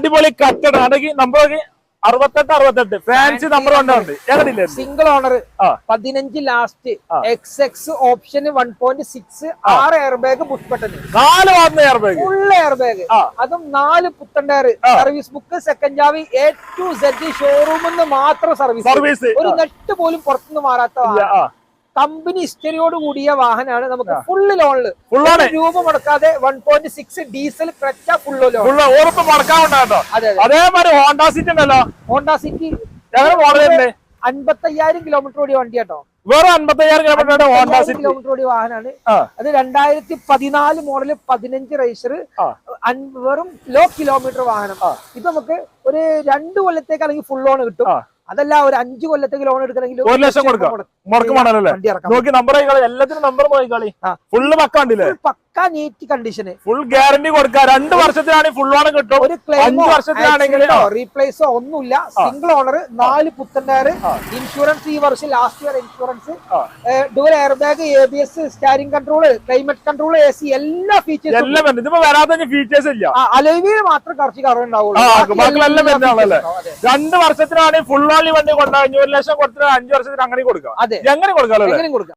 അടിപൊളി കട്ടഡ് ആണെങ്കിൽ നമ്പർ 68 ഫാൻസി നമ്പർ കൊണ്ടുണ്ട് ഏകദില്ലേ single owner 15 last XX option 1.6 6 air bag push button 4 വാർന്ന air bag full air bag അതും 4 പുത്തൻ ടയർ സർവീസ് ബുക്ക് സെക്കൻഡ് ചാവി A to Z ഷോറൂമിൽ നിന്ന് മാത്രം സർവീസ് ഒരു നെറ്റ് പോലും പുറത്തുനിന്ന് മാറാത്ത കമ്പനി ഹിസ്റ്ററിയോട് കൂടിയ വാഹനമാണ് നമുക്ക് ഫുള്ള് ലോണില് രൂപ മുടക്കാതെ 1.6 ഡീസൽ ക്രെറ്റ ഫുള്ള് ലോൺ ഉറപ്പ് മുടക്കാറുണ്ടോ അതേമാതിരി ഹോണ്ട സിറ്റി ഉണ്ടല്ലോ ഹോണ്ട സിറ്റി 55,000 കിലോമീറ്റർ ഓടിയ വണ്ടി കേട്ടോ വേറെ 55,000 കിലോമീറ്റർ ഓടിയ വാഹനമാണ് അത് 2014 മോഡല് 15 റേസർ വെറും ലോ കിലോമീറ്റർ വാഹനം ഇത് നമുക്ക് ഒരു 2 കൊല്ലത്തേക്ക് അല്ലെങ്കിൽ ഫുൾ ലോൺ കിട്ടും അതല്ല ഒരു 5 കൊല്ലത്തേക്ക് ലോൺ എടുക്കണമെങ്കിൽ 1 ലക്ഷം കൊടുക്കാം നമ്പർ എല്ലാത്തിനും നമ്പർ നോക്കിക്കളി ഫുള്ള് പക്ക ഉണ്ടല്ലേ പക്ക നീറ്റ് കണ്ടീഷന് ഫുൾ ഗ്യാരണ്ടി കൊടുക്കാം 2 വർഷത്തിനാണെങ്കിൽ ഫുൾ ലോൺ കിട്ടും ഒരു ക്ലെയിമോ 5 വർഷത്തിലാണെങ്കിൽ റീപ്ലേസോ ഒന്നുമില്ല സിംഗിൾ ഓണർ 4 പുത്തൻ ടയർ ഇൻഷുറൻസ് ഈ വർഷം last year insurance dual air bag ABS സ്റ്റാരിംഗ് control climate control AC എല്ലാ ഫീച്ചേഴ്സും എല്ലാം ഉണ്ട് ഇതിപ്പോ വരാത്ത ഫീച്ചേഴ്സ് ഇല്ല അലോയിൽ മാത്രം കുറച്ച് കുറവുണ്ടാവുള്ളൂ 2 വർഷത്തിനാണെങ്കിൽ ഫുൾ ഓൺലി വണ്ടി കൊണ്ടാ 1 ലക്ഷം കൊടുത്തിട്ട് 5 വർഷത്തിന് അങ്ങനെ കൊടുക്കാം അതെ എങ്ങനെ കൊടുക്കാം